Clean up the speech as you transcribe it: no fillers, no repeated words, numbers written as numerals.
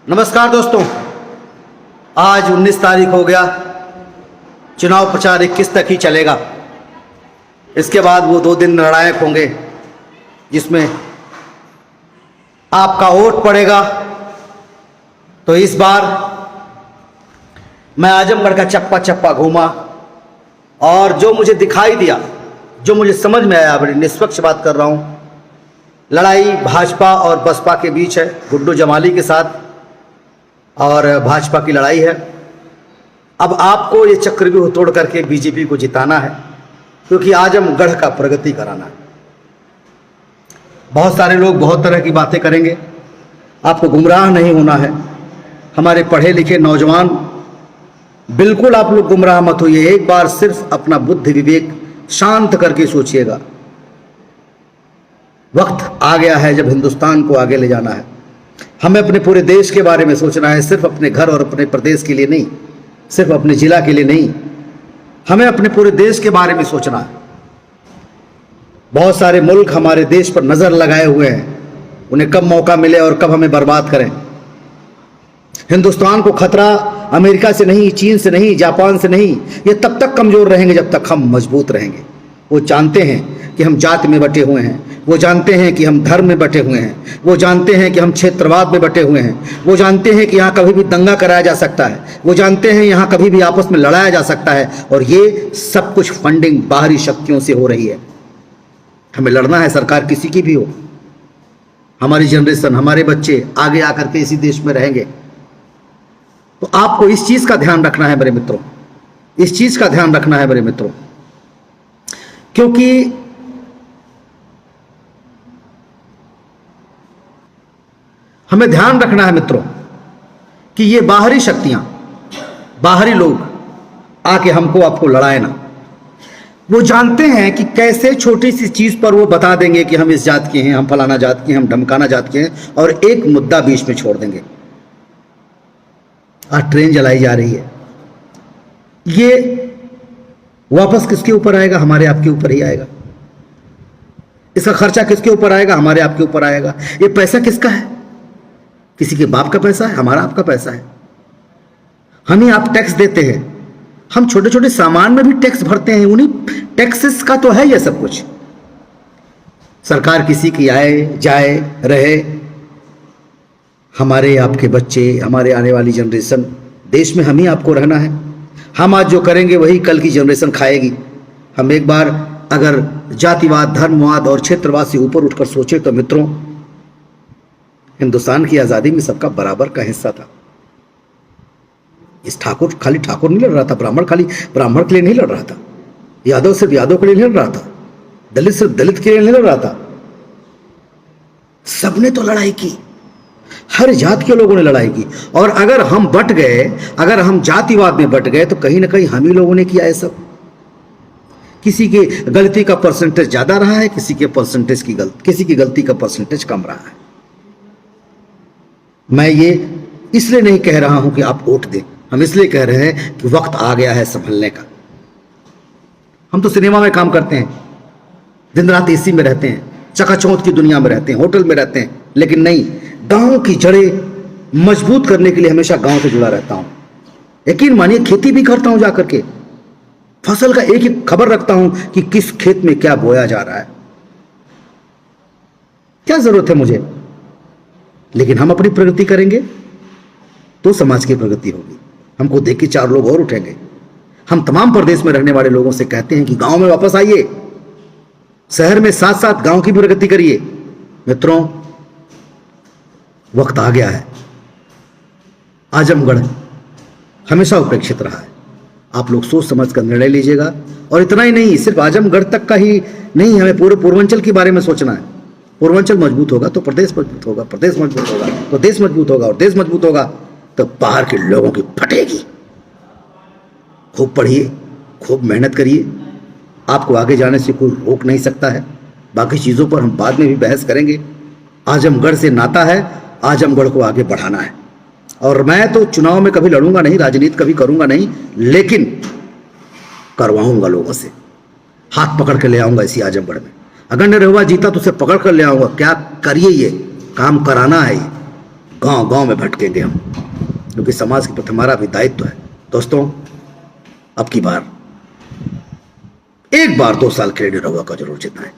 नमस्कार दोस्तों, आज 19 तारीख हो गया। चुनाव प्रचार 21 तक ही चलेगा। इसके बाद वो 2 दिन निर्णायक होंगे जिसमें आपका वोट पड़ेगा। तो इस बार मैं आजमगढ़ का चप्पा चप्पा घूमा और जो मुझे दिखाई दिया, जो मुझे समझ में आया, बड़ी निष्पक्ष बात कर रहा हूँ, लड़ाई भाजपा और बसपा के बीच है, गुड्डू जमाली के साथ और भाजपा की लड़ाई है। अब आपको ये चक्रव्यूह तोड़ करके बीजेपी को जिताना है, क्योंकि आजमगढ़ का प्रगति कराना है। बहुत सारे लोग बहुत तरह की बातें करेंगे, आपको गुमराह नहीं होना है। हमारे पढ़े लिखे नौजवान, बिल्कुल आप लोग गुमराह मत होइए। एक बार सिर्फ अपना बुद्धि विवेक शांत करके सोचिएगा। वक्त आ गया है जब हिंदुस्तान को आगे ले जाना है। हमें अपने पूरे देश के बारे में सोचना है, सिर्फ अपने घर और अपने प्रदेश के लिए नहीं, सिर्फ अपने जिला के लिए नहीं, हमें अपने पूरे देश के बारे में सोचना है। बहुत सारे मुल्क हमारे देश पर नजर लगाए हुए हैं, उन्हें कब मौका मिले और कब हमें बर्बाद करें। हिंदुस्तान को खतरा अमेरिका से नहीं, चीन से नहीं, जापान से नहीं, ये तब तक कमजोर रहेंगे जब तक हम मजबूत रहेंगे। वो जानते हैं कि हम जाति में बटे हुए हैं, वो जानते हैं कि हम धर्म में बटे हुए हैं, वो जानते हैं कि हम क्षेत्रवाद में बटे हुए हैं, वो जानते हैं कि यहाँ कभी भी दंगा कराया जा सकता है, वो जानते हैं यहाँ कभी भी आपस में लड़ाया जा सकता है। और ये सब कुछ फंडिंग बाहरी शक्तियों से हो रही है। हमें लड़ना है, सरकार किसी की भी हो। हमारी जनरेशन, हमारे बच्चे आगे आकर के इसी देश में रहेंगे। तो आपको इस चीज का ध्यान रखना है मेरे मित्रों, इस चीज का ध्यान रखना है मेरे मित्रों, क्योंकि हमें ध्यान रखना है मित्रों कि ये बाहरी शक्तियां, बाहरी लोग आके हमको आपको लड़ाए ना। वो जानते हैं कि कैसे छोटी सी चीज पर वो बता देंगे कि हम इस जात के हैं, हम फलाना जात के हैं, हम ढमकाना जात के हैं, और एक मुद्दा बीच में छोड़ देंगे। आज ट्रेन जलाई जा रही है, ये वापस किसके ऊपर आएगा? हमारे आपके ऊपर ही आएगा। इसका खर्चा किसके ऊपर आएगा? हमारे आपके ऊपर आएगा। ये पैसा किसका है? किसी के बाप का पैसा है, हमारा आपका पैसा है। हम ही आप टैक्स देते हैं, हम छोटे छोटे सामान में भी टैक्स भरते हैं, उन्हीं टैक्सेस का तो है ये सब कुछ। सरकार किसी की आए जाए रहे, हमारे आपके बच्चे, हमारे आने वाली जनरेशन, देश में हम ही आपको रहना है। हम आज जो करेंगे वही कल की जनरेशन खाएगी। हम एक बार अगर जातिवाद, धर्मवाद और क्षेत्रवाद से ऊपर उठकर सोचे तो मित्रों, हिंदुस्तान की आजादी में सबका बराबर का हिस्सा था। इस ठाकुर खाली ठाकुर नहीं लड़ रहा था, ब्राह्मण खाली ब्राह्मण के लिए नहीं लड़ रहा था, यादव सिर्फ यादव के लिए नहीं लड़ रहा था, दलित सिर्फ दलित के लिए नहीं लड़ रहा था। सबने तो लड़ाई की, हर जात के लोगों ने लड़ाई की। और अगर हम बट गए, अगर हम जातिवाद में बट गए, तो कहीं ना कहीं हम ही लोगों ने किया है सब। किसी की गलती का परसेंटेज ज्यादा रहा है, किसी की गलती का परसेंटेज कम रहा है। मैं ये इसलिए नहीं कह रहा हूं कि आप वोट दें, हम इसलिए कह रहे हैं कि वक्त आ गया है संभलने का। हम तो सिनेमा में काम करते हैं, दिन रात एसी में रहते हैं, चकाचौंध की दुनिया में रहते हैं, होटल में रहते हैं, लेकिन नहीं, गांव की जड़ें मजबूत करने के लिए हमेशा गांव से जुड़ा रहता हूं। यकीन मानिए, खेती भी करता हूं जाकर के, फसल का एक एक खबर रखता हूं कि किस खेत में क्या बोया जा रहा है। क्या जरूरत है मुझे? लेकिन हम अपनी प्रगति करेंगे तो समाज की प्रगति होगी। हमको देख के 4 लोग और उठेंगे। हम तमाम प्रदेश में रहने वाले लोगों से कहते हैं कि गांव में वापस आइए, शहर में साथ साथ गांव की भी प्रगति करिए। मित्रों, वक्त आ गया है। आजमगढ़ हमेशा उपेक्षित रहा है। आप लोग सोच समझ कर निर्णय लीजिएगा। और इतना ही नहीं, सिर्फ आजमगढ़ तक का ही नहीं, हमें पूरे पूर्वांचल के बारे में सोचना है। पूर्वांचल मजबूत होगा तो प्रदेश मजबूत होगा, प्रदेश मजबूत होगा तो देश मजबूत होगा, और देश मजबूत होगा तो बाहर के लोगों की फटेगी। खूब पढ़िए, खूब मेहनत करिए, आपको आगे जाने से कोई रोक नहीं सकता है। बाकी चीज़ों पर हम बाद में भी बहस करेंगे। आजमगढ़ से नाता है, आजमगढ़ को आगे बढ़ाना है। और मैं तो चुनाव में कभी लड़ूंगा नहीं, राजनीति कभी करूंगा नहीं, लेकिन करवाऊंगा लोगों से, हाथ पकड़ के ले आऊंगा इसी आजमगढ़ में। अगर निरहुआ जीता तो उसे पकड़ कर ले आऊंगा, क्या करिए, ये काम कराना है, गांव गांव में भटकेंगे हम, क्योंकि समाज के प्रति हमारा भी दायित्व है। दोस्तों, अब की बार एक बार 2 साल के लिए निरहुआ का जरूर जिताएं।